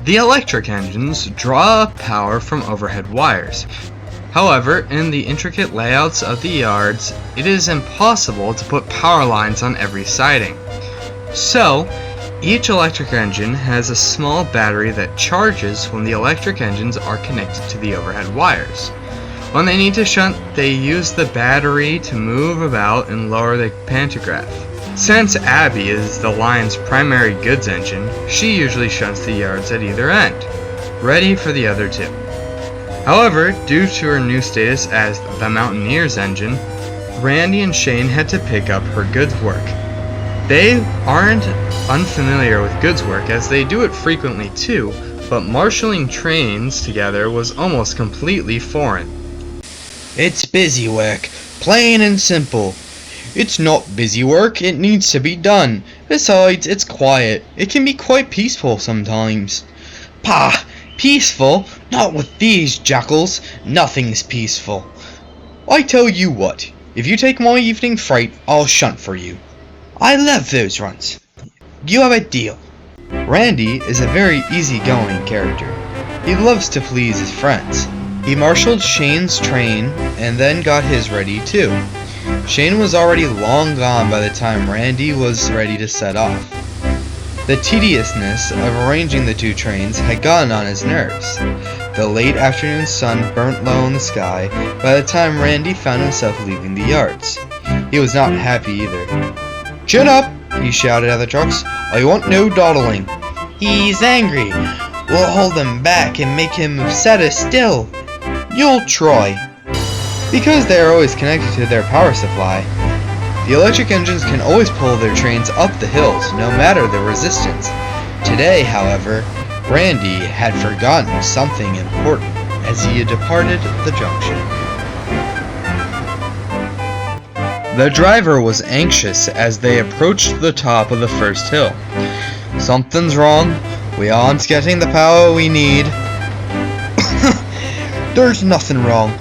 The electric engines draw power from overhead wires. However, in the intricate layouts of the yards, it is impossible to put power lines on every siding. So, each electric engine has a small battery that charges when the electric engines are connected to the overhead wires. When they need to shunt, they use the battery to move about and lower the pantograph. Since Abby is the line's primary goods engine, she usually shunts the yards at either end, ready for the other two. However, due to her new status as the Mountaineer's engine, Randy and Shane had to pick up her goods work. They aren't unfamiliar with goods work as they do it frequently too, but marshalling trains together was almost completely foreign. It's busy work, plain and simple. It's not busy work, it needs to be done. Besides, it's quiet. It can be quite peaceful sometimes. Pah! Peaceful? Not with these jackals. Nothing's peaceful. I tell you what, if you take my evening freight, I'll shunt for you. I love those runs. You have a deal. Randy is a very easygoing character. He loves to please his friends. He marshaled Shane's train and then got his ready too. Shane was already long gone by the time Randy was ready to set off. The tediousness of arranging the two trains had gotten on his nerves. The late afternoon sun burnt low in the sky by the time Randy found himself leaving the yards. He was not happy either. "Chin up!" he shouted at the trucks. "I want no dawdling." "He's angry. We'll hold him back and make him sadder still." "You'll try." Because they are always connected to their power supply, the electric engines can always pull their trains up the hills, no matter the resistance. Today, however, Randy had forgotten something important as he had departed the junction. The driver was anxious as they approached the top of the first hill. "Something's wrong. We aren't getting the power we need." "There's nothing wrong.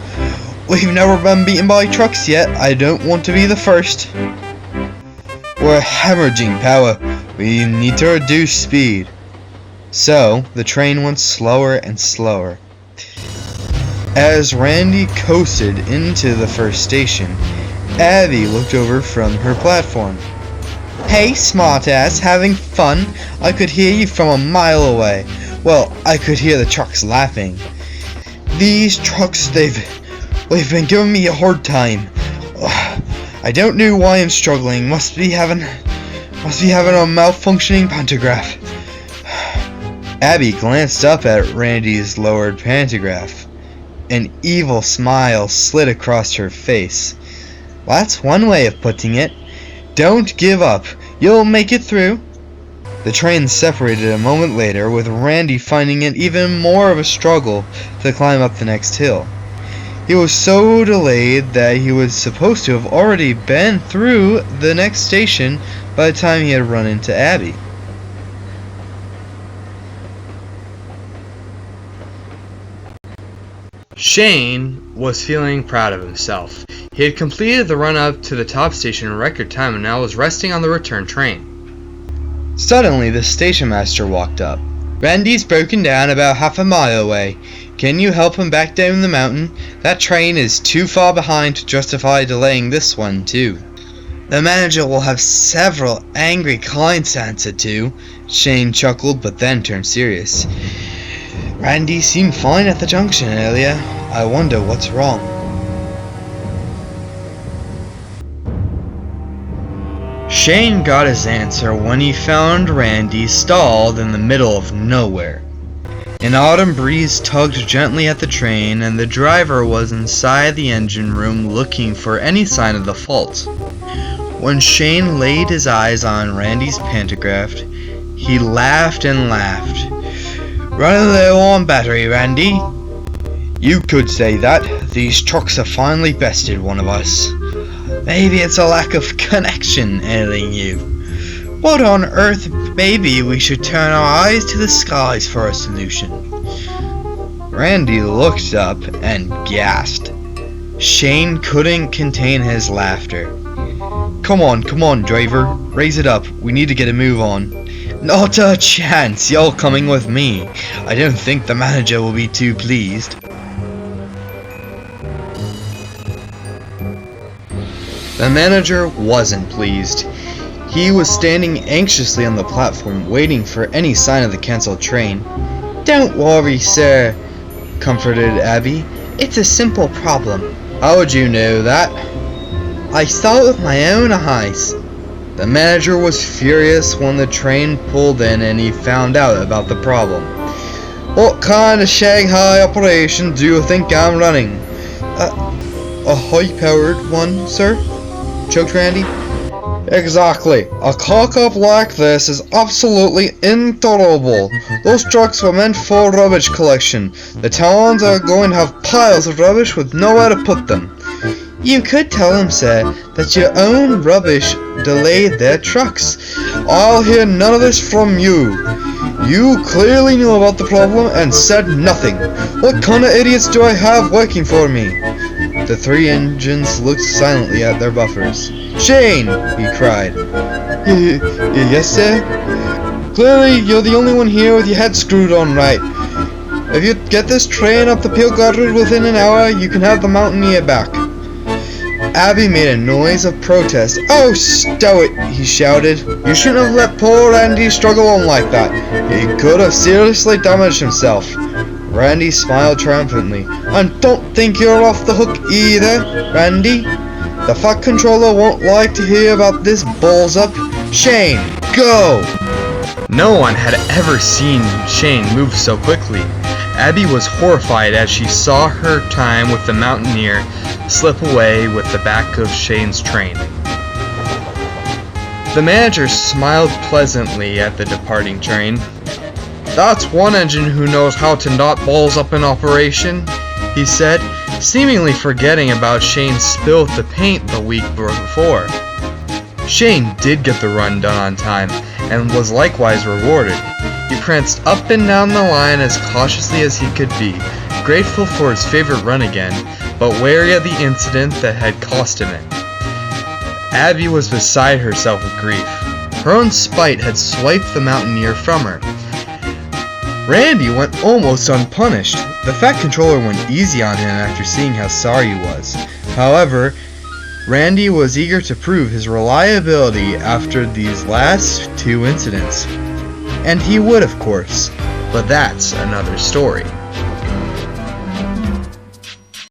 We've never been beaten by trucks yet. I don't want to be the first." "We're hemorrhaging power. We need to reduce speed." So, the train went slower and slower. As Randy coasted into the first station, Abby looked over from her platform. "Hey, smartass, having fun? I could hear you from a mile away." "Well, I could hear the trucks laughing." "These trucks, they've been giving me a hard time. Ugh, I don't know why I'm struggling. Must be having a malfunctioning pantograph." Abby glanced up at Randy's lowered pantograph. An evil smile slid across her face. "That's one way of putting it. Don't give up. You'll make it through." The train separated a moment later, with Randy finding it even more of a struggle to climb up the next hill. He was so delayed that he was supposed to have already been through the next station by the time he had run into Abby. Shane was feeling proud of himself. He had completed the run up to the top station in record time and now was resting on the return train. Suddenly, the station master walked up. "Randy's broken down about half a mile away. Can you help him back down the mountain? That train is too far behind to justify delaying this one, too." "The manager will have several angry clients to answer to." Shane chuckled, but then turned serious. "Randy seemed fine at the junction earlier. I wonder what's wrong." Shane got his answer when he found Randy stalled in the middle of nowhere. An autumn breeze tugged gently at the train, and the driver was inside the engine room looking for any sign of the fault. When Shane laid his eyes on Randy's pantograph, he laughed and laughed. "Running low on battery, Randy." "You could say that. These trucks have finally bested one of us." "Maybe it's a lack of connection ailing you." "What on earth, maybe we should turn our eyes to the skies for a solution." Randy looked up and gasped. Shane couldn't contain his laughter. Come on, driver. Raise it up. We need to get a move on." Not a chance, y'all coming with me. I don't think the manager will be too pleased. The manager wasn't pleased. He was standing anxiously on the platform, waiting for any sign of the cancelled train. Don't worry, sir, comforted Abby. It's a simple problem. How would you know that? I saw it with my own eyes. The manager was furious when the train pulled in and he found out about the problem. What kind of Shanghai operation do you think I'm running? A high-powered one, sir? Choked Randy. Exactly. A cock-up like this is absolutely intolerable. Those trucks were meant for rubbish collection. The towns are going to have piles of rubbish with nowhere to put them. You could tell them, sir, that your own rubbish delayed their trucks. I'll hear none of this from you. You clearly knew about the problem and said nothing. What kind of idiots do I have working for me? The three engines looked silently at their buffers. Shane! He cried. Yes, sir? Clearly, you're the only one here with your head screwed on right. If you get this train up the Peel Road within an hour, you can have the Mountaineer back. Abby made a noise of protest. Oh, stow it, he shouted. You shouldn't have let poor Randy struggle on like that. He could have seriously damaged himself. Randy smiled triumphantly. And don't think you're off the hook either, Randy. The Fat Controller won't like to hear about this balls up. Shane, go! No one had ever seen Shane move so quickly. Abby was horrified as she saw her time with the Mountaineer slip away with the back of Shane's train. The manager smiled pleasantly at the departing train. That's one engine who knows how to not balls up an operation, he said, seemingly forgetting about Shane's spill of the paint the week before. Shane did get the run done on time and was likewise rewarded. He pranced up and down the line as cautiously as he could be, grateful for his favorite run again, but wary of the incident that had cost him it. Abby was beside herself with grief. Her own spite had swiped the Mountaineer from her. Randy went almost unpunished. The Fat Controller went easy on him after seeing how sorry he was. However, Randy was eager to prove his reliability after these last two incidents. And he would, of course, but that's another story.